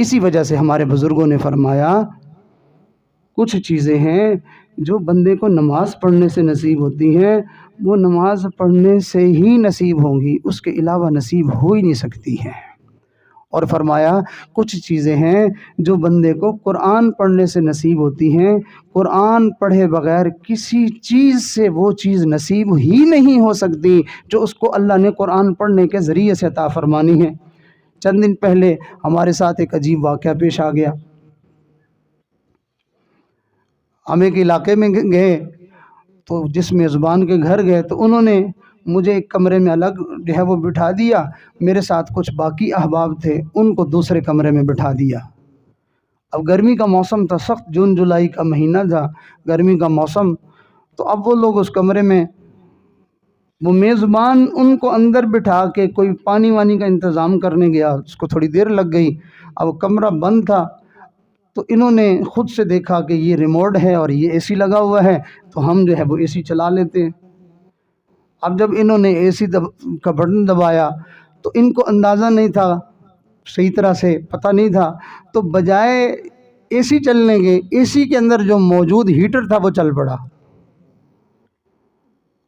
اسی وجہ سے ہمارے بزرگوں نے فرمایا کچھ چیزیں ہیں جو بندے کو نماز پڑھنے سے نصیب ہوتی ہیں، وہ نماز پڑھنے سے ہی نصیب ہوں گی، اس کے علاوہ نصیب ہو ہی نہیں سکتی ہیں۔ اور فرمایا کچھ چیزیں ہیں جو بندے کو قرآن پڑھنے سے نصیب ہوتی ہیں، قرآن پڑھے بغیر کسی چیز سے وہ چیز نصیب ہی نہیں ہو سکتی جو اس کو اللہ نے قرآن پڑھنے کے ذریعے سے عطا فرمانی ہے۔ چند دن پہلے ہمارے ساتھ ایک عجیب واقعہ پیش آ گیا۔ ہم ایک علاقے میں گئے تو جس میزبان کے گھر گئے تو انہوں نے مجھے ایک کمرے میں الگ جو ہے وہ بٹھا دیا، میرے ساتھ کچھ باقی احباب تھے ان کو دوسرے کمرے میں بٹھا دیا۔ اب گرمی کا موسم تھا، سخت جون جولائی کا مہینہ تھا، گرمی کا موسم، تو اب وہ لوگ اس کمرے میں، وہ میزبان ان کو اندر بٹھا کے کوئی پانی وانی کا انتظام کرنے گیا، اس کو تھوڑی دیر لگ گئی۔ اب کمرہ بند تھا تو انہوں نے خود سے دیکھا کہ یہ ریموٹ ہے اور یہ اے سی لگا ہوا ہے، تو ہم جو ہے وہ اے سی چلا لیتے ہیں۔ اب جب انہوں نے اے سی کا بٹن دبایا تو ان کو اندازہ نہیں تھا، صحیح طرح سے پتہ نہیں تھا، تو بجائے اے سی چلنے کے، اے سی کے اندر جو موجود ہیٹر تھا وہ چل پڑا۔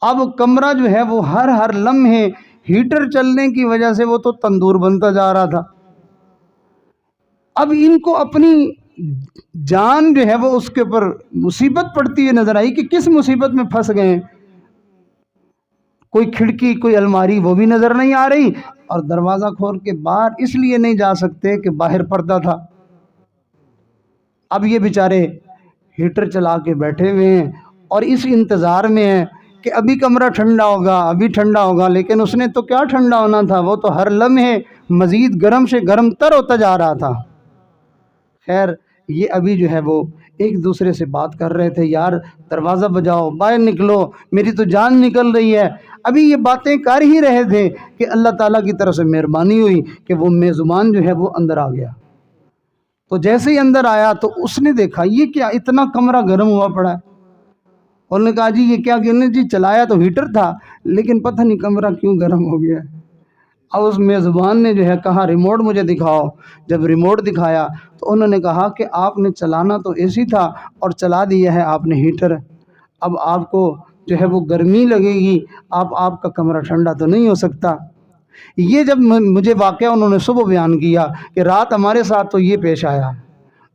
اب کمرہ جو ہے وہ ہر لمحے ہیٹر چلنے کی وجہ سے وہ تو تندور بنتا جا رہا تھا۔ اب ان کو اپنی جان جو ہے وہ اس کے اوپر مصیبت پڑتی ہے نظر آئی کہ کس مصیبت میں پھنس گئے ہیں۔ کوئی کھڑکی کوئی الماری وہ بھی نظر نہیں آ رہی، اور دروازہ کھول کے باہر اس لیے نہیں جا سکتے کہ باہر پردہ تھا۔ اب یہ بیچارے ہیٹر چلا کے بیٹھے ہوئے ہیں اور اس انتظار میں ہیں کہ ابھی کمرہ ٹھنڈا ہوگا، ابھی ٹھنڈا ہوگا، لیکن اس نے تو کیا ٹھنڈا ہونا تھا، وہ تو ہر لمحے مزید گرم سے گرم تر ہوتا جا رہا تھا۔ خیر یہ ابھی جو ہے وہ ایک دوسرے سے بات کر رہے تھے، یار دروازہ بجاؤ، باہر نکلو، میری تو جان نکل رہی ہے۔ ابھی یہ باتیں کر ہی رہے تھے کہ اللہ تعالیٰ کی طرف سے مہربانی ہوئی کہ وہ میزبان جو ہے وہ اندر آ گیا۔ تو جیسے ہی اندر آیا تو اس نے دیکھا یہ کیا اتنا کمرہ گرم ہوا پڑا ہے۔ انہوں نے کہا جی یہ کیا، کہ جی چلایا تو ہیٹر تھا لیکن پتہ نہیں کمرہ کیوں گرم ہو گیا ہے۔ اب اس میزبان نے جو ہے کہا ریموٹ مجھے دکھاؤ۔ جب ریموٹ دکھایا تو انہوں نے کہا کہ آپ نے چلانا تو اے سی تھا اور چلا دیا ہے آپ نے ہیٹر، اب آپ کو جو ہے وہ گرمی لگے گی، آپ کا کمرہ ٹھنڈا تو نہیں ہو سکتا۔ یہ جب مجھے واقعہ انہوں نے صبح بیان کیا کہ رات ہمارے ساتھ تو یہ پیش آیا،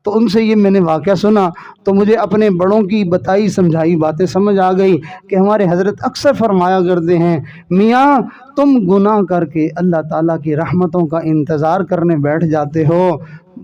تو ان سے یہ میں نے واقعہ سنا تو مجھے اپنے بڑوں کی بتائی سمجھائی باتیں سمجھ آ گئی کہ ہمارے حضرت اکثر فرمایا کرتے ہیں، میاں تم گناہ کر کے اللہ تعالیٰ کی رحمتوں کا انتظار کرنے بیٹھ جاتے ہو،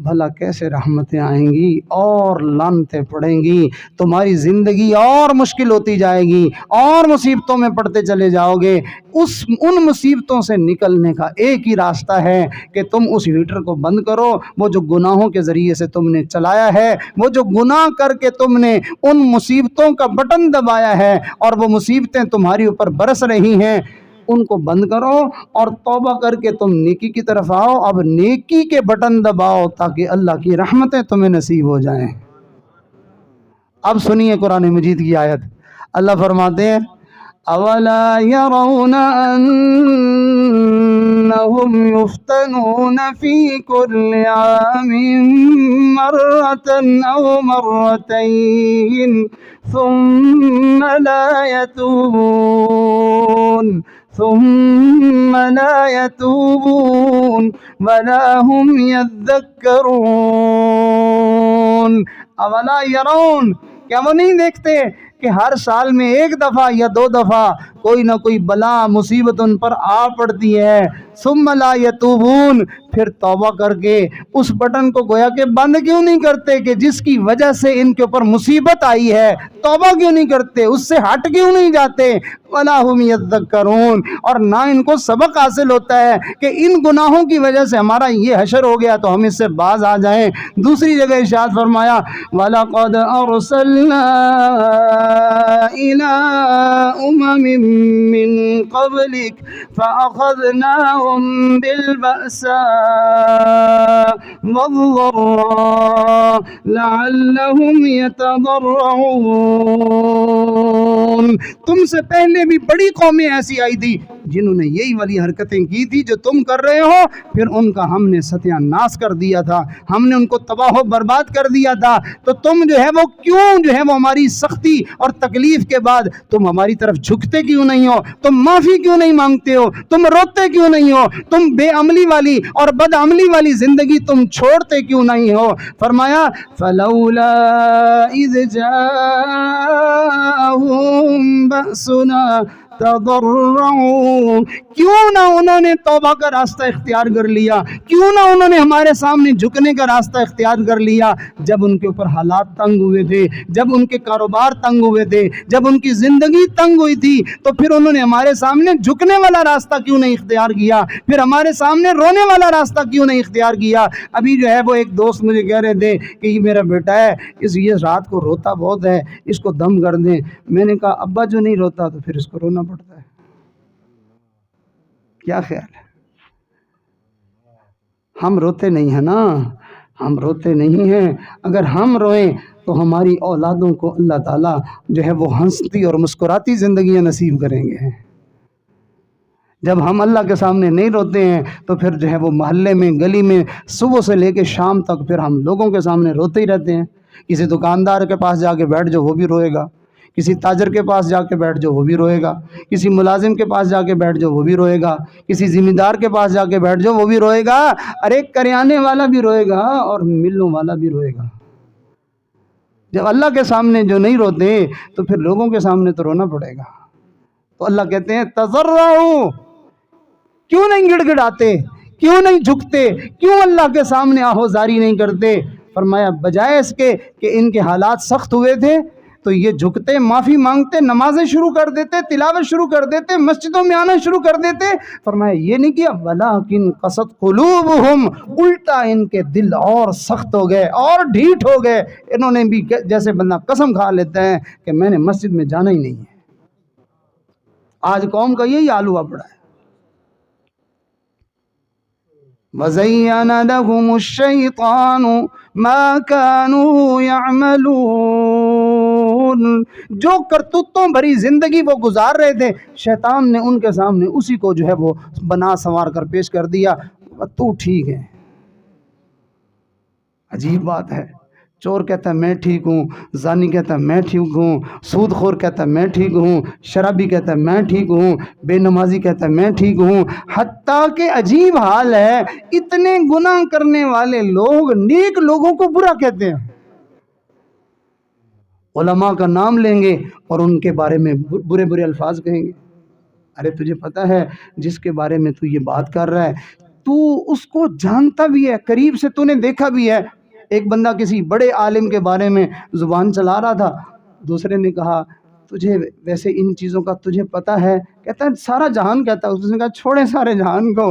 بھلا کیسے رحمتیں آئیں گی اور لعنتیں پڑیں گی، تمہاری زندگی اور مشکل ہوتی جائے گی اور مصیبتوں میں پڑتے چلے جاؤ گے۔ ان مصیبتوں سے نکلنے کا ایک ہی راستہ ہے کہ تم اس ہیٹر کو بند کرو، وہ جو گناہوں کے ذریعے سے تم نے چلایا ہے، وہ جو گناہ کر کے تم نے ان مصیبتوں کا بٹن دبایا ہے اور وہ مصیبتیں تمہاری اوپر برس رہی ہیں، ان کو بند کرو اور توبہ کر کے تم نیکی کی طرف آؤ۔ اب نیکی کے بٹن دباؤ تاکہ اللہ کی رحمتیں تمہیں نصیب ہو جائیں۔ اب سنیے قرآن مجید کی آیت، اللہ فرماتے ہیں اولا يرون انهم يفتنون في كل عام مرة او مرتين ثم لا يتوبون ولا هم يذكرون۔ اولا يرون، کیا وہ نہیں دیکھتے کہ ہر سال میں ایک دفعہ یا دو دفعہ کوئی نہ کوئی بلا مصیبت ان پر آ پڑتی ہے، ثم لا یتوبون، پھر توبہ کر کے اس بٹن کو گویا کہ بند کیوں نہیں کرتے کہ جس کی وجہ سے ان کے اوپر مصیبت آئی ہے، توبہ کیوں نہیں کرتے، اس سے ہٹ کیوں نہیں جاتے، ولا هم یذکرون، اور نہ ان کو سبق حاصل ہوتا ہے کہ ان گناہوں کی وجہ سے ہمارا یہ حشر ہو گیا تو ہم اس سے باز آ جائیں۔ دوسری جگہ ارشاد فرمایا وَلَقَدْ أَرْسَلْنَا إِلَىٰ أُمَمٍ مِّن قَبْلِكَ فَأَخَذْنَاهُم بِالْبَأْسَاءِ والضراء لعلهم يتضرعون۔ تم سے پہلے بھی بڑی قومیں ایسی آئی تھی جنہوں نے یہی والی حرکتیں کی تھی جو تم کر رہے ہو، پھر ان کا ہم نے ستیہ ناش کر دیا تھا، ہم نے ان کو تباہ و برباد کر دیا تھا۔ تو تم جو ہے وہ کیوں جو ہے وہ ہماری سختی اور تکلیف کے بعد تم ہماری طرف جھکتے کیوں نہیں ہو؟ تم معافی کیوں نہیں مانگتے ہو؟ تم روتے کیوں نہیں ہو؟ تم بے عملی والی اور بد عملی والی زندگی تم چھوڑتے کیوں نہیں ہو؟ فرمایا فلولا اذ جاءهم بأسنا تضرعوا، کیوں نہ انہوں نے توبہ کا راستہ اختیار کر لیا، کیوں نہ انہوں نے ہمارے سامنے جھکنے کا راستہ اختیار کر لیا جب ان کے اوپر حالات تنگ ہوئے تھے، جب ان کے کاروبار تنگ ہوئے تھے، جب ان کی زندگی تنگ ہوئی تھی، تو پھر انہوں نے ہمارے سامنے جھکنے والا راستہ کیوں نہیں اختیار کیا؟ پھر ہمارے سامنے رونے والا راستہ کیوں نہیں اختیار کیا؟ ابھی جو ہے وہ ایک دوست مجھے کہہ رہے تھے کہ یہ میرا بیٹا ہے، یہ رات کو روتا بہت ہے، اس کو دم کر دیں۔ میں نے کہا ابا جو نہیں روتا تو پھر اس کو رونا پڑتا ہے، کیا خیال ہے؟ ہم روتے نہیں ہیں نا، ہم روتے نہیں ہیں۔ اگر ہم روئیں تو ہماری اولادوں کو اللہ تعالیٰ جو ہے وہ ہنستی اور مسکراتی زندگیاں نصیب کریں گے۔ جب ہم اللہ کے سامنے نہیں روتے ہیں تو پھر جو ہے وہ محلے میں، گلی میں، صبح سے لے کے شام تک پھر ہم لوگوں کے سامنے روتے ہی رہتے ہیں۔ کسی دکاندار کے پاس جا کے بیٹھ جاؤ وہ بھی روئے گا، کسی تاجر کے پاس جا کے بیٹھ جاؤ وہ بھی روئے گا، کسی ملازم کے پاس جا کے بیٹھ جاؤ وہ بھی روئے گا، کسی ذمہ دار کے پاس جا کے بیٹھ جاؤ وہ بھی روئے گا، ارے کریانے والا بھی روئے گا اور ملوں والا بھی روئے گا۔ جب اللہ کے سامنے جو نہیں روتے تو پھر لوگوں کے سامنے تو رونا پڑے گا۔ تو اللہ کہتے ہیں تضرعوا، کیوں نہیں گڑ گڑاتے، کیوں نہیں جھکتے، کیوں اللہ کے سامنے آہوزاری نہیں کرتے؟ فرمایا بجائے اس کے کہ ان کے حالات سخت ہوئے تھے تو یہ جھکتے، معافی مانگتے، نمازیں شروع کر دیتے، تلاوت شروع کر دیتے، مسجدوں میں آنا شروع کر دیتے۔ فرمایا یہ نہیں کیا وَلَٰكِنْ قَسَتْ قُلُوبُهُمْ، الٹا ان کے دل اور سخت ہو گئے اور ڈھیٹ ہو گئے۔ انہوں نے بھی جیسے بندہ قسم کھا لیتا ہے کہ میں نے مسجد میں جانا ہی نہیں ہے۔ آج قوم کا یہی حال ہوا پڑا ہے۔ وَزَيَّنَ لَهُمُ الشَّيْطَانُ مَا كَانُوا يَعْمَلُونَ، جو کرتوتوں بھری زندگی وہ گزار رہے تھے، شیطان نے ان کے سامنے اسی کو جو ہے وہ بنا سنوار کر پیش کر دیا، تو ٹھیک ہے۔ عجیب بات ہے، چور کہتا ہے میں ٹھیک ہوں، زانی کہتا ہے میں ٹھیک ہوں، سود خور کہتا ہے میں ٹھیک ہوں، شرابی کہتا ہے میں ٹھیک ہوں، بے نمازی کہتا ہے میں ٹھیک ہوں، حتیٰ کہ عجیب حال ہے اتنے گناہ کرنے والے لوگ نیک لوگوں کو برا کہتے ہیں، علماء کا نام لیں گے اور ان کے بارے میں برے برے الفاظ کہیں گے۔ ارے تجھے پتہ ہے جس کے بارے میں تو یہ بات کر رہا ہے تو اس کو جانتا بھی ہے، قریب سے تو نے دیکھا بھی ہے۔ ایک بندہ کسی بڑے عالم کے بارے میں زبان چلا رہا تھا، دوسرے نے کہا تجھے ویسے ان چیزوں کا تجھے پتہ ہے؟ کہتا ہے سارا جہان کہتا ہے۔ اس نے کہا چھوڑیں سارے جہان کو،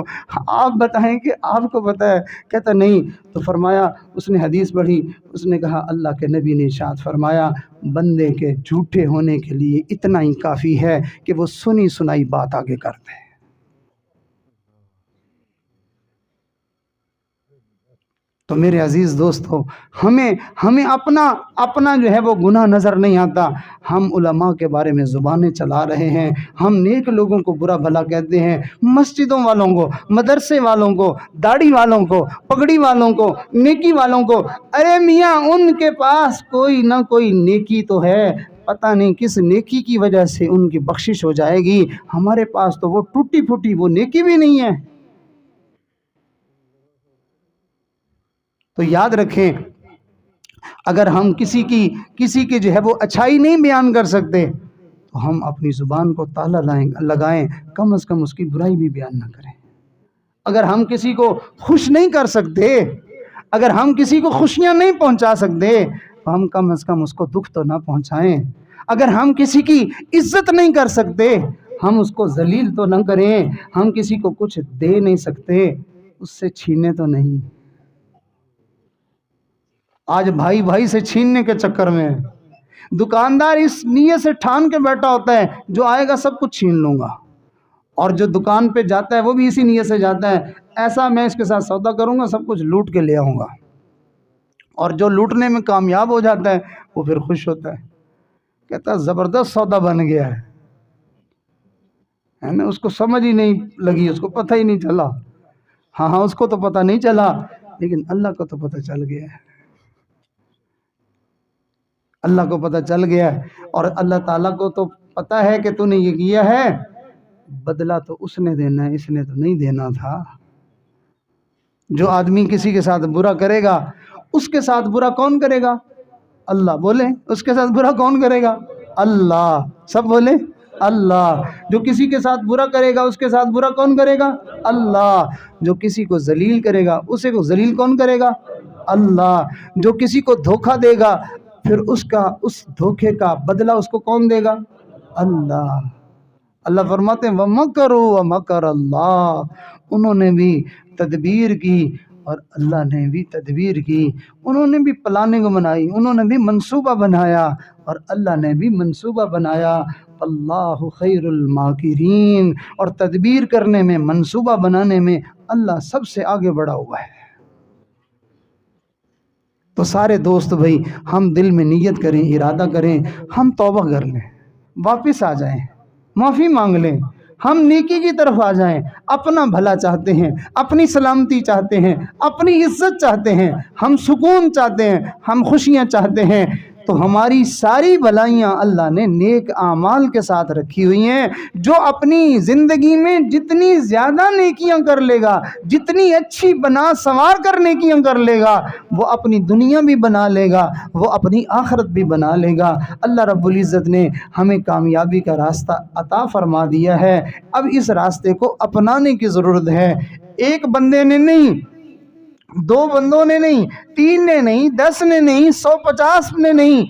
آپ بتائیں کہ آپ کو پتہ ہے؟ کہتا نہیں۔ تو فرمایا، اس نے حدیث پڑھی، اس نے کہا اللہ کے نبی نے ارشاد فرمایا بندے کے جھوٹے ہونے کے لیے اتنا ہی کافی ہے کہ وہ سنی سنائی بات آگے کرتے ہیں۔ تو میرے عزیز دوستو، ہمیں اپنا جو ہے وہ گناہ نظر نہیں آتا، ہم علماء کے بارے میں زبانیں چلا رہے ہیں، ہم نیک لوگوں کو برا بھلا کہتے ہیں، مسجدوں والوں کو، مدرسے والوں کو، داڑھی والوں کو، پگڑی والوں کو، نیکی والوں کو۔ ارے میاں ان کے پاس کوئی نہ کوئی نیکی تو ہے، پتہ نہیں کس نیکی کی وجہ سے ان کی بخشش ہو جائے گی، ہمارے پاس تو وہ ٹوٹی پھوٹی وہ نیکی بھی نہیں ہے۔ تو یاد رکھیں اگر ہم کسی کی جو ہے وہ اچھائی نہیں بیان کر سکتے تو ہم اپنی زبان کو تالا لگائیں، کم از کم اس کی برائی بھی بیان نہ کریں۔ اگر ہم کسی کو خوش نہیں کر سکتے، اگر ہم کسی کو خوشیاں نہیں پہنچا سکتے تو ہم کم از کم اس کو دکھ تو نہ پہنچائیں۔ اگر ہم کسی کی عزت نہیں کر سکتے ہم اس کو ذلیل تو نہ کریں، ہم کسی کو کچھ دے نہیں سکتے اس سے چھینے تو نہیں۔ آج بھائی سے چھیننے کے چکر میں دکاندار اس نیت سے ٹھان کے بیٹھا ہوتا ہے جو آئے گا سب کچھ چھین لوں گا، اور جو دکان پہ جاتا ہے وہ بھی اسی نیت سے جاتا ہے، ایسا میں اس کے ساتھ سودا کروں گا سب کچھ لوٹ کے لے آؤں گا، اور جو لوٹنے میں کامیاب ہو جاتا ہے وہ پھر خوش ہوتا ہے، کہتا ہے زبردست سودا بن گیا ہے نا، اس کو سمجھ ہی نہیں لگی، اس کو پتہ ہی نہیں چلا، ہاں اس کو تو پتہ نہیں چلا لیکن اللہ کو تو پتہ چل گیا ہے، اللہ کو پتہ چل گیا ہے، اور اللہ تعالیٰ کو تو پتہ ہے کہ تو نے یہ کیا ہے، بدلہ تو اس نے دینا ہے، اس نے تو نہیں دینا تھا۔ جو آدمی کسی کے ساتھ برا کرے گا اس کے ساتھ برا کون کرے گا؟ اللہ، بولے اس کے ساتھ برا کون کرے گا؟ اللہ، سب بولے اللہ۔ جو کسی کے ساتھ برا کرے گا اس کے ساتھ برا کون کرے گا؟ اللہ۔ جو کسی کو ذلیل کرے گا اسے کو ذلیل کون کرے گا؟ اللہ۔ جو کسی کو دھوکہ دے گا پھر اس دھوکے کا بدلہ اس کو کون دے گا؟ اللہ۔ اللہ فرماتے ہیں وَمَكَرُوا وَمَكَرَ اللَّهُ، انہوں نے بھی تدبیر کی اور اللہ نے بھی تدبیر کی، انہوں نے بھی پلاننگ بنائی، انہوں نے بھی منصوبہ بنایا اور اللہ نے بھی منصوبہ بنایا۔ اللہ خیر الماکرین، اور تدبیر کرنے میں، منصوبہ بنانے میں اللہ سب سے آگے بڑھا ہوا ہے۔ تو سارے دوست بھائی ہم دل میں نیت کریں، ارادہ کریں، ہم توبہ کر لیں، واپس آ جائیں، معافی مانگ لیں، ہم نیکی کی طرف آ جائیں، اپنا بھلا چاہتے ہیں، اپنی سلامتی چاہتے ہیں، اپنی عزت چاہتے ہیں، ہم سکون چاہتے ہیں، ہم خوشیاں چاہتے ہیں، تو ہماری ساری بھلائیاں اللہ نے نیک اعمال کے ساتھ رکھی ہوئی ہیں۔ جو اپنی زندگی میں جتنی زیادہ نیکیاں کر لے گا، جتنی اچھی بنا سنوار کر نیکیاں کر لے گا، وہ اپنی دنیا بھی بنا لے گا، وہ اپنی آخرت بھی بنا لے گا۔ اللہ رب العزت نے ہمیں کامیابی کا راستہ عطا فرما دیا ہے، اب اس راستے کو اپنانے کی ضرورت ہے۔ ایک بندے نے نہیں، 2 بندوں نے نہیں، 3 نے نہیں، 10 نے نہیں، 150 نے نہیں،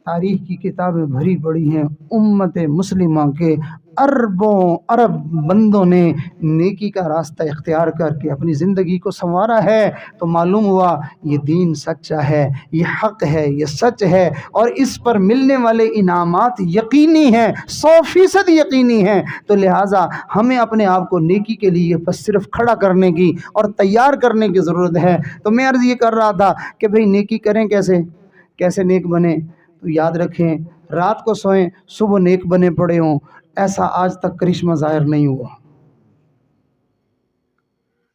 تاریخ کی کتابیں بھری پڑی ہیں، امت مسلمہ کے اربوں ارب بندوں نے نیکی کا راستہ اختیار کر کے اپنی زندگی کو سنوارا ہے۔ تو معلوم ہوا یہ دین سچا ہے، یہ حق ہے، یہ سچ ہے، اور اس پر ملنے والے انعامات یقینی ہیں، 100% یقینی ہیں۔ تو لہٰذا ہمیں اپنے آپ کو نیکی کے لیے بس صرف کھڑا کرنے کی اور تیار کرنے کی ضرورت ہے۔ تو میں عرض یہ کر رہا تھا کہ بھئی نیکی کریں کیسے نیک بنے؟ تو یاد رکھیں، رات کو سوئیں، صبح نیک بنے پڑے ہوں، ایسا آج تک کرشمہ ظاہر نہیں ہوا،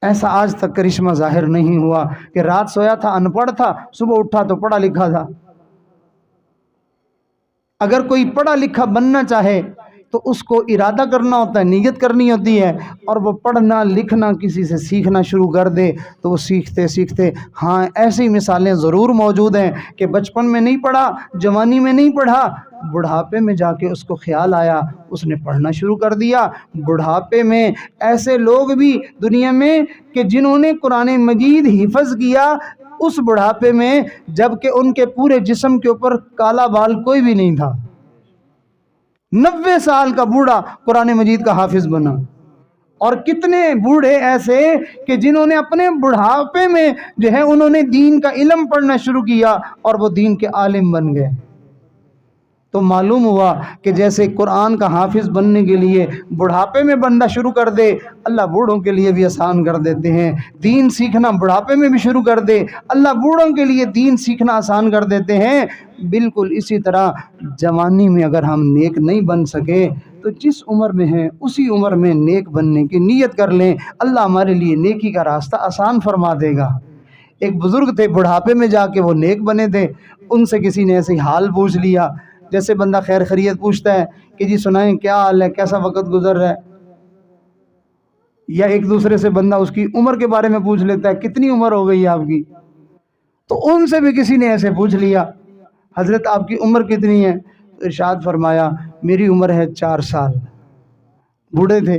ایسا آج تک کرشمہ ظاہر نہیں ہوا کہ رات سویا تھا ان پڑھ تھا، صبح اٹھا تو پڑھا لکھا تھا۔ اگر کوئی پڑھا لکھا بننا چاہے تو اس کو ارادہ کرنا ہوتا ہے، نیت کرنی ہوتی ہے، اور وہ پڑھنا لکھنا کسی سے سیکھنا شروع کر دے تو وہ سیکھتے سیکھتے، ہاں ایسی مثالیں ضرور موجود ہیں کہ بچپن میں نہیں پڑھا، جوانی میں نہیں پڑھا، بڑھاپے میں جا کے اس کو خیال آیا، اس نے پڑھنا شروع کر دیا۔ بڑھاپے میں ایسے لوگ بھی دنیا میں کہ جنہوں نے قرآن مجید حفظ کیا اس بڑھاپے میں، جبکہ ان کے پورے جسم کے اوپر کالا بال کوئی بھی نہیں تھا، 90 سال کا بوڑھا قرآن مجید کا حافظ بنا۔ اور کتنے بوڑھے ایسے کہ جنہوں نے اپنے بڑھاپے میں جو ہے انہوں نے دین کا علم پڑھنا شروع کیا اور وہ دین کے عالم بن گئے۔ تو معلوم ہوا کہ جیسے قرآن کا حافظ بننے کے لیے بڑھاپے میں بندہ شروع کر دے، اللہ بوڑھوں کے لیے بھی آسان کر دیتے ہیں۔ دین سیکھنا بڑھاپے میں بھی شروع کر دے، اللہ بوڑھوں کے لیے دین سیکھنا آسان کر دیتے ہیں۔ بالکل اسی طرح جوانی میں اگر ہم نیک نہیں بن سکے تو جس عمر میں ہیں اسی عمر میں نیک بننے کی نیت کر لیں، اللہ ہمارے لیے نیکی کا راستہ آسان فرما دے گا۔ ایک بزرگ تھے، بڑھاپے میں جا کے وہ نیک بنے تھے، ان سے کسی نے ایسے حال پوچھ لیا، جیسے بندہ خیر خیریت پوچھتا ہے کہ جی سنائیں کیا حال ہے، کیسا وقت گزر رہا ہے، یا ایک دوسرے سے بندہ اس کی عمر کے بارے میں پوچھ لیتا ہے، کتنی عمر ہو گئی ہے آپ کی؟ تو ان سے بھی کسی نے ایسے پوچھ لیا، حضرت آپ کی عمر کتنی ہے؟ تو ارشاد فرمایا میری عمر ہے 4 سال۔ بوڑھے تھے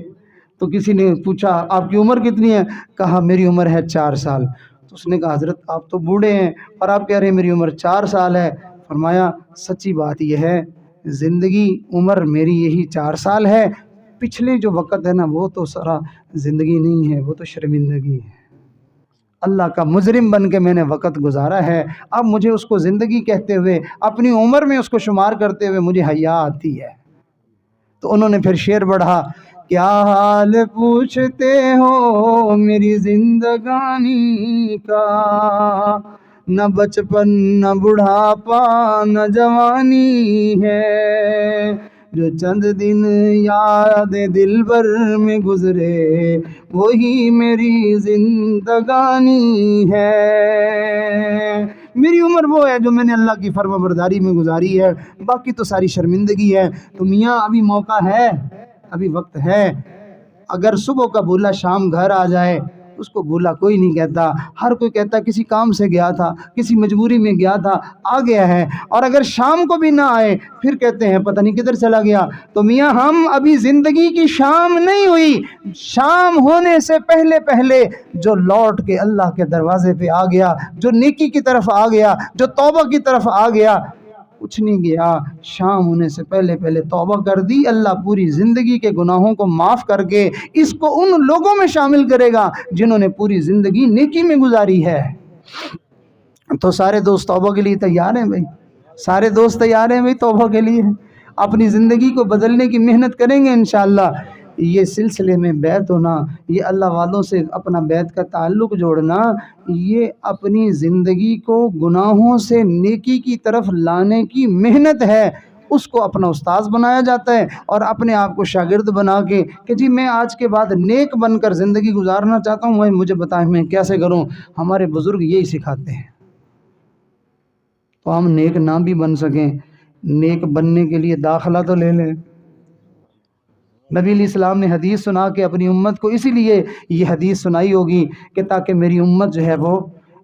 تو کسی نے پوچھا آپ کی عمر کتنی ہے؟ کہا میری عمر ہے 4 سال۔ تو اس نے کہا حضرت آپ تو بوڑھے ہیں اور آپ کہہ رہے ہیں میری عمر 4 سال ہے۔ فرمایا سچی بات یہ ہے، زندگی عمر میری یہی 4 سال ہے، پچھلے جو وقت ہے نا وہ تو سارا زندگی نہیں ہے، وہ تو شرمندگی ہے، اللہ کا مجرم بن کے میں نے وقت گزارا ہے، اب مجھے اس کو زندگی کہتے ہوئے اپنی عمر میں اس کو شمار کرتے ہوئے مجھے حیا آتی ہے۔ تو انہوں نے پھر شعر پڑھا کیا حال پوچھتے ہو میری زندگانی کا، نہ بچپن نہ بڑھاپا نہ جوانی ہے، جو چند دن یاد دلبر میں گزرے وہی میری زندگانی ہے۔ میری عمر وہ ہے جو میں نے اللہ کی فرما برداری میں گزاری ہے، باقی تو ساری شرمندگی ہے۔ تو میاں ابھی موقع ہے، ابھی وقت ہے۔ اگر صبح کا بھولا شام گھر آ جائے اس کو بھولا کوئی نہیں کہتا، ہر کوئی کہتا کسی کام سے گیا تھا، کسی مجبوری میں گیا تھا، آ گیا ہے۔ اور اگر شام کو بھی نہ آئے پھر کہتے ہیں پتہ نہیں کدھر چلا گیا۔ تو میاں ہم ابھی زندگی کی شام نہیں ہوئی، شام ہونے سے پہلے پہلے جو لوٹ کے اللہ کے دروازے پہ آ گیا، جو نیکی کی طرف آ گیا، جو توبہ کی طرف آ گیا، کچھ نہیں گیا، شام ہونے سے پہلے پہلے توبہ کر دی، اللہ پوری زندگی کے گناہوں کو معاف کر کے اس کو ان لوگوں میں شامل کرے گا جنہوں نے پوری زندگی نیکی میں گزاری ہے۔ تو سارے دوست توبہ کے لیے تیار ہیں بھائی، سارے دوست تیار ہیں بھائی توبہ کے لیے، اپنی زندگی کو بدلنے کی محنت کریں گے انشاءاللہ۔ یہ سلسلے میں بیعت ہونا، یہ اللہ والوں سے اپنا بیعت کا تعلق جوڑنا، یہ اپنی زندگی کو گناہوں سے نیکی کی طرف لانے کی محنت ہے۔ اس کو اپنا استاذ بنایا جاتا ہے اور اپنے آپ کو شاگرد بنا کے کہ جی میں آج کے بعد نیک بن کر زندگی گزارنا چاہتا ہوں، مجھے بتائیں میں کیسے کروں۔ ہمارے بزرگ یہی سکھاتے ہیں۔ تو ہم نیک نہ بھی بن سکیں، نیک بننے کے لیے داخلہ تو لے لیں۔ نبی علیہ السلام نے حدیث سنا کے اپنی امت کو اسی لیے یہ حدیث سنائی ہوگی کہ تاکہ میری امت جو ہے وہ،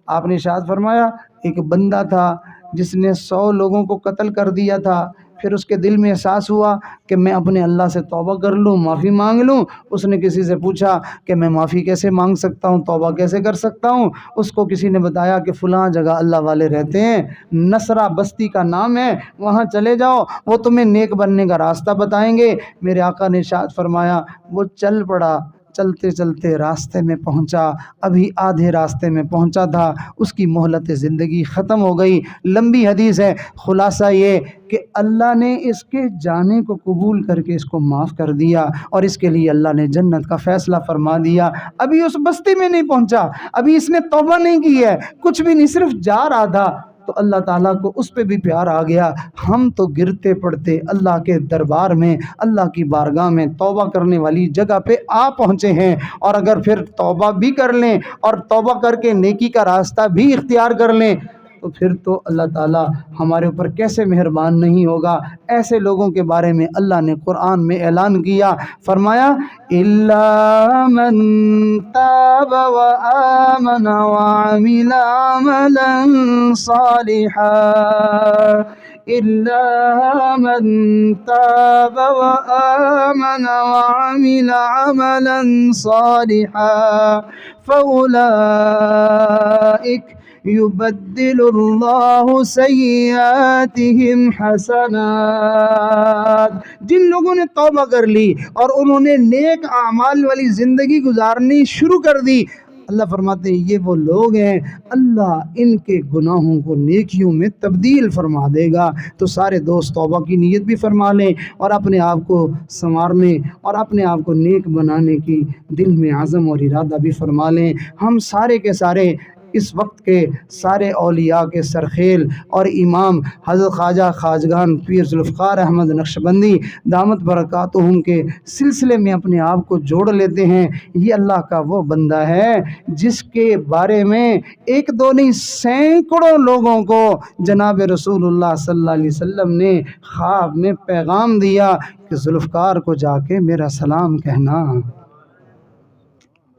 آپ نے ارشاد فرمایا ایک بندہ تھا جس نے 100 لوگوں کو قتل کر دیا تھا، پھر اس کے دل میں احساس ہوا کہ میں اپنے اللہ سے توبہ کر لوں، معافی مانگ لوں۔ اس نے کسی سے پوچھا کہ میں معافی کیسے مانگ سکتا ہوں، توبہ کیسے کر سکتا ہوں؟ اس کو کسی نے بتایا کہ فلاں جگہ اللہ والے رہتے ہیں، نصرہ بستی کا نام ہے، وہاں چلے جاؤ، وہ تمہیں نیک بننے کا راستہ بتائیں گے۔ میرے آقا نے ارشاد فرمایا وہ چل پڑا، چلتے چلتے راستے میں پہنچا، ابھی آدھے راستے میں پہنچا تھا، اس کی مہلت زندگی ختم ہو گئی۔ لمبی حدیث ہے، خلاصہ یہ کہ اللہ نے اس کے جانے کو قبول کر کے اس کو معاف کر دیا اور اس کے لیے اللہ نے جنت کا فیصلہ فرما دیا۔ ابھی اس بستی میں نہیں پہنچا، ابھی اس نے توبہ نہیں کی ہے، کچھ بھی نہیں، صرف جا رہا تھا تو اللہ تعالیٰ کو اس پہ بھی پیار آ گیا۔ ہم تو گرتے پڑتے اللہ کے دربار میں، اللہ کی بارگاہ میں توبہ کرنے والی جگہ پہ آ پہنچے ہیں، اور اگر پھر توبہ بھی کر لیں اور توبہ کر کے نیکی کا راستہ بھی اختیار کر لیں تو پھر تو اللہ تعالیٰ ہمارے اوپر کیسے مہربان نہیں ہوگا۔ ایسے لوگوں کے بارے میں اللہ نے قرآن میں اعلان کیا، فرمایا إِلَّا مَن تَابَ وَآمَنَ وَعَمِلَ عَمَلًا صَالِحًا إِلَّا مَن تَابَ وَآمَنَ وَعَمِلَ عَمَلًا صَالِحًا فَأُولَئِكَ يُبَدِّلُ اللَّهُ سَيِّئَاتِهِمْ حَسَنَاتٍ۔ جن لوگوں نے توبہ کر لی اور انہوں نے نیک اعمال والی زندگی گزارنی شروع کر دی، اللہ فرماتے ہیں یہ وہ لوگ ہیں، اللہ ان کے گناہوں کو نیکیوں میں تبدیل فرما دے گا۔ تو سارے دوست توبہ کی نیت بھی فرما لیں اور اپنے آپ کو سنوارنے اور اپنے آپ کو نیک بنانے کی دل میں عزم اور ارادہ بھی فرما لیں۔ ہم سارے کے سارے اس وقت کے سارے اولیاء کے سرخیل اور امام حضرت خواجہ خواجگان پیر ذوالفقار احمد نقشبندی دامت برکاتہم کے سلسلے میں اپنے آپ کو جوڑ لیتے ہیں۔ یہ اللہ کا وہ بندہ ہے جس کے بارے میں ایک دو نہیں سینکڑوں لوگوں کو جناب رسول اللہ صلی اللہ علیہ وسلم نے خواب میں پیغام دیا کہ ذوالفقار کو جا کے میرا سلام کہنا۔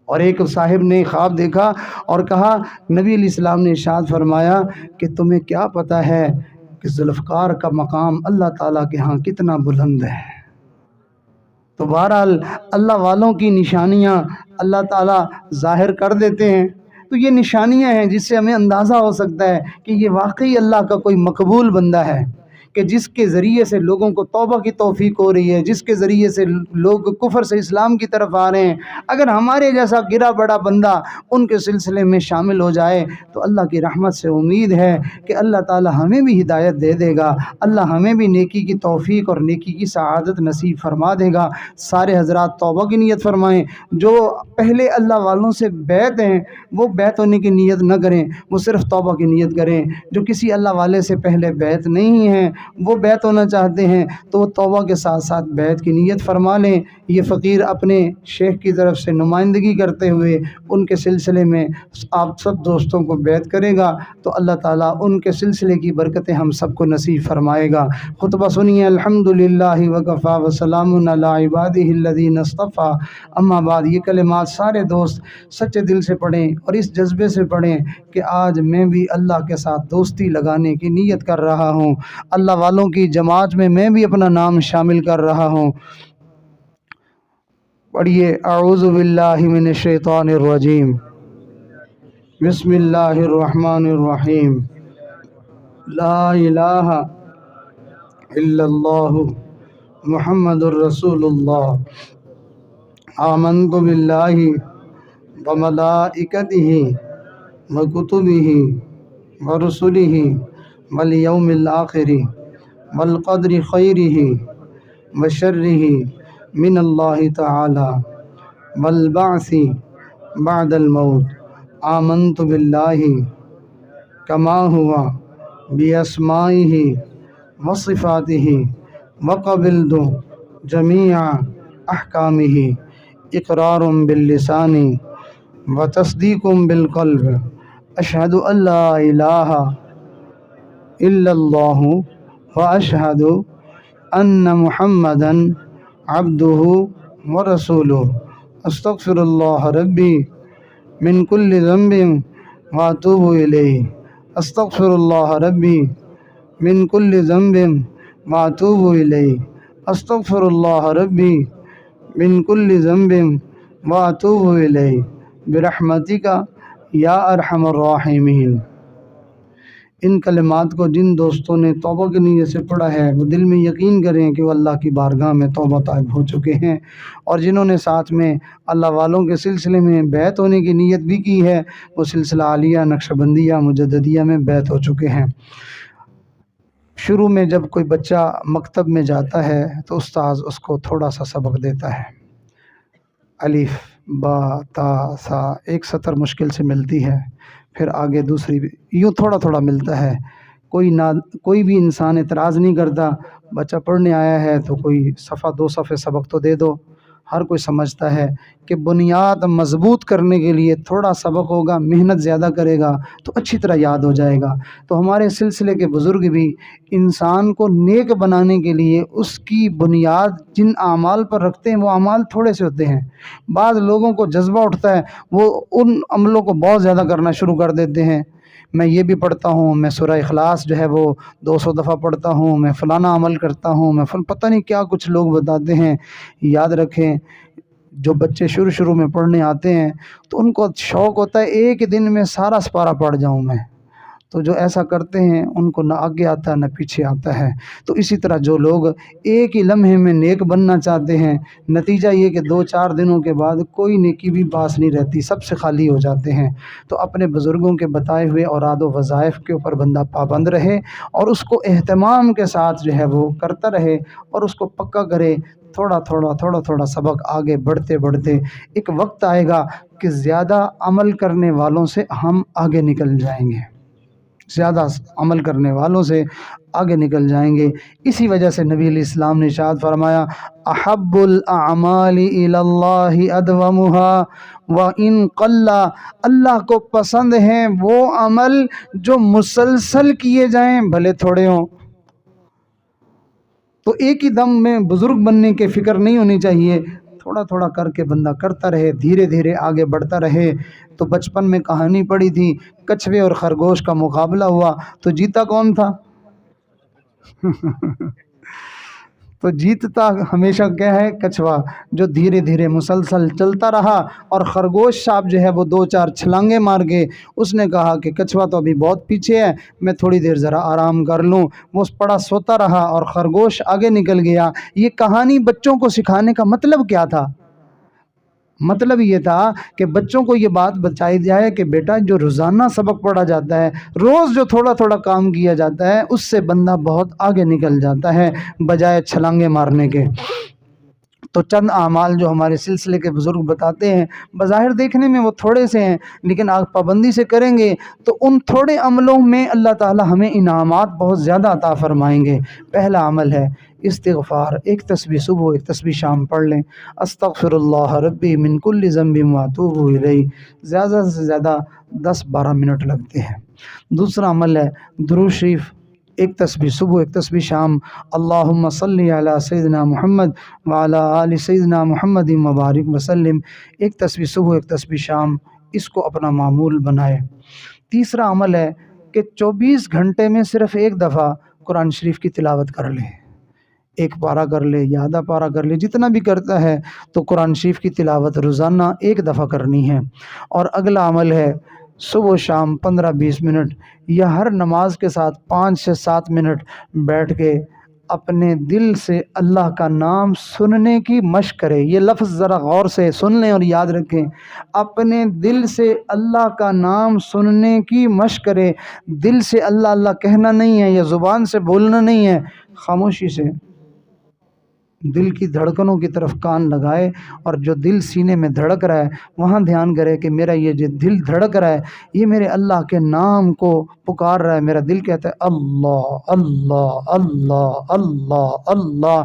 اور ایک صاحب نے خواب دیکھا اور کہا نبی علیہ السلام نے ارشاد فرمایا کہ تمہیں کیا پتہ ہے کہ ذوالفقار کا مقام اللہ تعالیٰ کے ہاں کتنا بلند ہے۔ تو بہرحال اللہ والوں کی نشانیاں اللہ تعالیٰ ظاہر کر دیتے ہیں، تو یہ نشانیاں ہیں جس سے ہمیں اندازہ ہو سکتا ہے کہ یہ واقعی اللہ کا کوئی مقبول بندہ ہے، کہ جس کے ذریعے سے لوگوں کو توبہ کی توفیق ہو رہی ہے، جس کے ذریعے سے لوگ کفر سے اسلام کی طرف آ رہے ہیں، اگر ہمارے جیسا گرا بڑا بندہ ان کے سلسلے میں شامل ہو جائے تو اللہ کی رحمت سے امید ہے کہ اللہ تعالی ہمیں بھی ہدایت دے دے گا، اللہ ہمیں بھی نیکی کی توفیق اور نیکی کی سعادت نصیب فرما دے گا۔ سارے حضرات توبہ کی نیت فرمائیں، جو پہلے اللہ والوں سے بیعت ہیں وہ بیعت ہونے کی نیت نہ کریں، وہ صرف توبہ کی نیت کریں۔ جو کسی اللہ والے سے پہلے بیعت نہیں ہیں وہ بیعت ہونا چاہتے ہیں تو وہ توبہ کے ساتھ ساتھ بیعت کی نیت فرما لیں۔ یہ فقیر اپنے شیخ کی طرف سے نمائندگی کرتے ہوئے ان کے سلسلے میں آپ سب دوستوں کو بیعت کرے گا تو اللہ تعالیٰ ان کے سلسلے کی برکتیں ہم سب کو نصیب فرمائے گا۔ خطبہ سنیے۔ الحمدللہ وکفیٰ وسلام علی عبادہ الذین اصطفیٰ، اما بعد۔ یہ کلمات سارے دوست سچے دل سے پڑھیں اور اس جذبے سے پڑھیں کہ آج میں بھی اللہ کے ساتھ دوستی لگانے کی نیت کر رہا ہوں، اللہ والوں کی جماعت میں بھی اپنا نام شامل کر رہا ہوں۔ پڑھیے۔ اعوذ باللہ من الشیطان الرجیم، بسم اللہ الرحمن الرحیم، لا الہ الا اللہ محمد الرسول اللہ، آمنت باللہ وملائکتہ وکتبہ ورسلہ والیوم الآخر والقدر خیرہ وشرہ من اللہ تعالی والبعث بعد الموت، آمنت باللہ کما ہوا باسمائہ وصفاتہ وقبلت جمیع احکامہ، اقرار باللسان وتصدیق بالقلب، اشہد ان لا الہ الا اللہ واشہد ان محمدا عبدہ ورسولہ، استغفر اللہ ربی من کل ذنب واتوب الیہ، استغفر اللہ ربی من کل ذنب واتوب الیہ، استغفر اللہ ربی من کل ذنب واتوب الیہ، برحمتک یا ارحم الراحمین۔ ان کلمات کو جن دوستوں نے توبہ کی نیت سے پڑھا ہے وہ دل میں یقین کریں کہ وہ اللہ کی بارگاہ میں توبہ طائب ہو چکے ہیں، اور جنہوں نے ساتھ میں اللہ والوں کے سلسلے میں بیعت ہونے کی نیت بھی کی ہے وہ سلسلہ عالیہ، نقشبندیہ، مجددیہ میں بیعت ہو چکے ہیں۔ شروع میں جب کوئی بچہ مکتب میں جاتا ہے تو استاذ اس کو تھوڑا سا سبق دیتا ہے، الف با تا سا، ایک سطر مشکل سے ملتی ہے، پھر آگے دوسری یوں تھوڑا تھوڑا ملتا ہے۔ کوئی بھی انسان اعتراض نہیں کرتا، بچہ پڑھنے آیا ہے تو کوئی صفحہ دو صفحے سبق تو دے دو۔ ہر کوئی سمجھتا ہے کہ بنیاد مضبوط کرنے کے لیے تھوڑا سبق ہوگا، محنت زیادہ کرے گا تو اچھی طرح یاد ہو جائے گا۔ تو ہمارے سلسلے کے بزرگ بھی انسان کو نیک بنانے کے لیے اس کی بنیاد جن اعمال پر رکھتے ہیں وہ اعمال تھوڑے سے ہوتے ہیں۔ بعض لوگوں کو جذبہ اٹھتا ہے، وہ ان عملوں کو بہت زیادہ کرنا شروع کر دیتے ہیں۔ میں یہ بھی پڑھتا ہوں، میں سورہ اخلاص جو ہے وہ 200 دفعہ پڑھتا ہوں، میں فلانا عمل کرتا ہوں، میں پتہ نہیں کیا کچھ لوگ بتاتے ہیں۔ یاد رکھیں، جو بچے شروع میں پڑھنے آتے ہیں تو ان کو شوق ہوتا ہے ایک دن میں سارا سپارہ پڑھ جاؤں میں، تو جو ایسا کرتے ہیں ان کو نہ آگے آتا ہے نہ پیچھے آتا ہے۔ تو اسی طرح جو لوگ ایک ہی لمحے میں نیک بننا چاہتے ہیں، نتیجہ یہ کہ 2-4 دنوں کے بعد کوئی نیکی بھی باس نہیں رہتی، سب سے خالی ہو جاتے ہیں۔ تو اپنے بزرگوں کے بتائے ہوئے اوراد و وظائف کے اوپر بندہ پابند رہے اور اس کو اہتمام کے ساتھ جو ہے وہ کرتا رہے اور اس کو پکا کرے۔ تھوڑا تھوڑا سبق آگے بڑھتے ایک وقت آئے گا کہ زیادہ عمل کرنے والوں سے ہم آگے نکل جائیں گے، زیادہ عمل کرنے والوں سے آگے نکل جائیں گے۔ اسی وجہ سے نبی علیہ السلام نے ارشاد فرمایا، احب الاعمال الی اللہ ادومها وان قل، اللہ کو پسند ہیں وہ عمل جو مسلسل کیے جائیں بھلے تھوڑے ہوں۔ تو ایک ہی دم میں بزرگ بننے کی فکر نہیں ہونی چاہیے، تھوڑا کر کے بندہ کرتا رہے، دھیرے آگے بڑھتا رہے۔ تو بچپن میں کہانی پڑھی تھی، کچھوے اور خرگوش کا مقابلہ ہوا تو جیتا کون تھا؟ تو جیتتا ہمیشہ کیا ہے؟ کچھوا، جو دھیرے دھیرے مسلسل چلتا رہا اور خرگوش صاحب جو ہے وہ دو چار چھلانگے مار گئے۔ اس نے کہا کہ کچھوا تو ابھی بہت پیچھے ہے، میں تھوڑی دیر ذرا آرام کر لوں۔ وہ پڑا سوتا رہا اور خرگوش آگے نکل گیا۔ یہ کہانی بچوں کو سکھانے کا مطلب کیا تھا؟ مطلب یہ تھا کہ بچوں کو یہ بات بتائی جائے کہ بیٹا جو روزانہ سبق پڑھا جاتا ہے، روز جو تھوڑا تھوڑا کام کیا جاتا ہے، اس سے بندہ بہت آگے نکل جاتا ہے بجائے چھلانگے مارنے کے۔ تو چند اعمال جو ہمارے سلسلے کے بزرگ بتاتے ہیں، بظاہر دیکھنے میں وہ تھوڑے سے ہیں، لیکن آپ پابندی سے کریں گے تو ان تھوڑے عملوں میں اللہ تعالی ہمیں انعامات بہت زیادہ عطا فرمائیں گے۔ پہلا عمل ہے استغفار، ایک تسبیح صبح ایک تسبیح شام پڑھ لیں۔ استغفر اللہ ربی من کل ذنب واتوب الیہ، زیادہ سے زیادہ 10-12 منٹ لگتے ہیں۔ دوسرا عمل ہے درود شریف، ایک تسبیح صبح ایک تسبیح شام۔ اللہم صلی علی سیدنا محمد وعلی آل سیدنا محمد مبارک وسلم، ایک تسبیح صبح ایک تسبیح شام، اس کو اپنا معمول بنائے۔ تیسرا عمل ہے کہ 24 گھنٹے میں صرف ایک دفعہ قرآن شریف کی تلاوت کر لے، ایک پارہ کر لے یا آدھا پارہ کر لے، جتنا بھی کرتا ہے تو قرآن شریف کی تلاوت روزانہ ایک دفعہ کرنی ہے۔ اور اگلا عمل ہے صبح و شام 15-20 منٹ یا ہر نماز کے ساتھ 5 سے 7 منٹ بیٹھ کے اپنے دل سے اللہ کا نام سننے کی مشق کرے۔ یہ لفظ ذرا غور سے سن لیں اور یاد رکھیں، اپنے دل سے اللہ کا نام سننے کی مشق کرے۔ دل سے اللہ اللہ کہنا نہیں ہے یا زبان سے بولنا نہیں ہے، خاموشی سے دل کی دھڑکنوں کی طرف کان لگائے اور جو دل سینے میں دھڑک رہا ہے وہاں دھیان کرے کہ میرا یہ جو دل دھڑک رہا ہے یہ میرے اللہ کے نام کو پکار رہا ہے۔ میرا دل کہتا ہے اللہ اللہ اللہ اللہ اللہ۔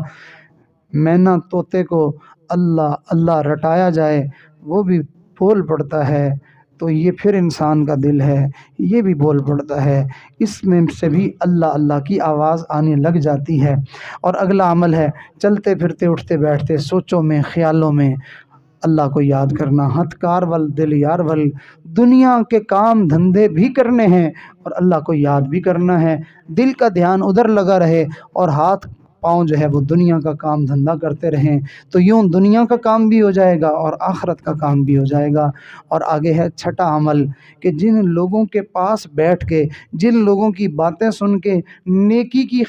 مینا طوطے کو اللہ اللہ رٹایا جائے وہ بھی بول پڑتا ہے، تو یہ پھر انسان کا دل ہے، یہ بھی بول پڑتا ہے، اس میں سے بھی اللہ اللہ کی آواز آنے لگ جاتی ہے۔ اور اگلا عمل ہے چلتے پھرتے اٹھتے بیٹھتے سوچوں میں خیالوں میں اللہ کو یاد کرنا۔ ہتھ کار ول دل یار ول، دنیا کے کام دھندے بھی کرنے ہیں اور اللہ کو یاد بھی کرنا ہے۔ دل کا دھیان ادھر لگا رہے اور ہاتھ پاؤں جو ہے وہ دنیا کا کام دھندا کرتے رہیں، تو یوں دنیا کا کام بھی ہو جائے گا اور آخرت کا کام بھی ہو جائے گا۔ اور آگے ہے چھٹا عمل کہ جن لوگوں کے پاس بیٹھ کے، جن لوگوں کی باتیں سن کے نیکی کی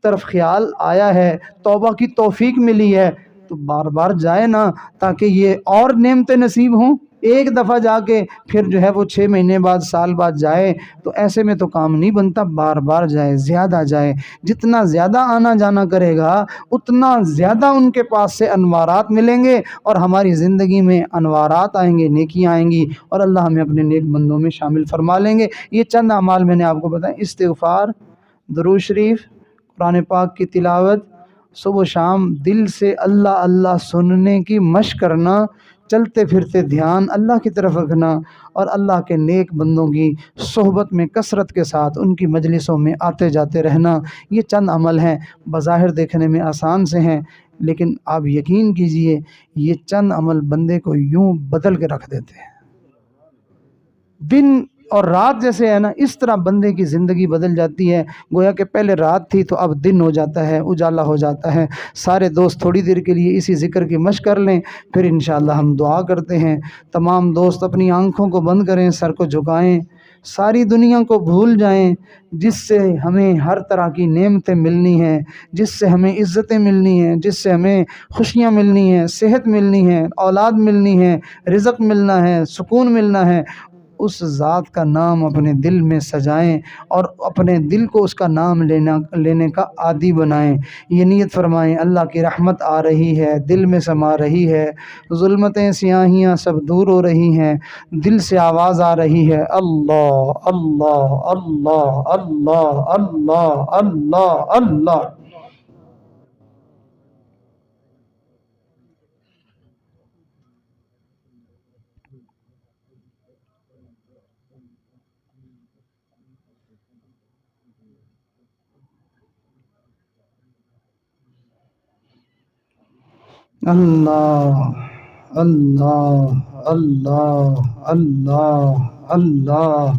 طرف خیال آیا ہے، توبہ کی توفیق ملی ہے، تو بار بار جائے نا، تاکہ یہ اور نعمتیں نصیب ہوں۔ ایک دفعہ جا کے پھر جو ہے وہ 6 مہینے بعد سال بعد جائے تو ایسے میں تو کام نہیں بنتا، بار بار جائے، زیادہ جائے۔ جتنا زیادہ آنا جانا کرے گا اتنا زیادہ ان کے پاس سے انوارات ملیں گے اور ہماری زندگی میں انوارات آئیں گے، نیکیاں آئیں گی اور اللہ ہمیں اپنے نیک بندوں میں شامل فرما لیں گے۔ یہ چند اعمال میں نے آپ کو بتائیں، استغفار، درود شریف، قرآن پاک کی تلاوت، صبح و شام دل سے اللہ اللہ سننے کی مشق کرنا، چلتے پھرتے دھیان اللہ کی طرف رکھنا اور اللہ کے نیک بندوں کی صحبت میں کثرت کے ساتھ ان کی مجلسوں میں آتے جاتے رہنا۔ یہ چند عمل ہیں، بظاہر دیکھنے میں آسان سے ہیں، لیکن آپ یقین کیجئے یہ چند عمل بندے کو یوں بدل کے رکھ دیتے ہیں۔ دن اور رات جیسے ہے نا، اس طرح بندے کی زندگی بدل جاتی ہے، گویا کہ پہلے رات تھی تو اب دن ہو جاتا ہے، اجالا ہو جاتا ہے۔ سارے دوست تھوڑی دیر کے لیے اسی ذکر کی مشق کر لیں، پھر انشاءاللہ ہم دعا کرتے ہیں۔ تمام دوست اپنی آنکھوں کو بند کریں، سر کو جھکائیں، ساری دنیا کو بھول جائیں جس سے ہمیں ہر طرح کی نعمتیں ملنی ہیں، جس سے ہمیں عزتیں ملنی ہیں، جس سے ہمیں خوشیاں ملنی ہیں، صحت ملنی ہے، اولاد ملنی ہے، رزق ملنا ہے، سکون ملنا ہے۔ اس ذات کا نام اپنے دل میں سجائیں اور اپنے دل کو اس کا نام لینے کا عادی بنائیں۔ یہ نیت فرمائیں اللہ کی رحمت آ رہی ہے، دل میں سما رہی ہے، ظلمتیں سیاہیاں سب دور ہو رہی ہیں، دل سے آواز آ رہی ہے اللہ اللہ اللہ اللہ اللہ اللہ اللہ۔ اللہ اللہ اللہ اللہ اللہ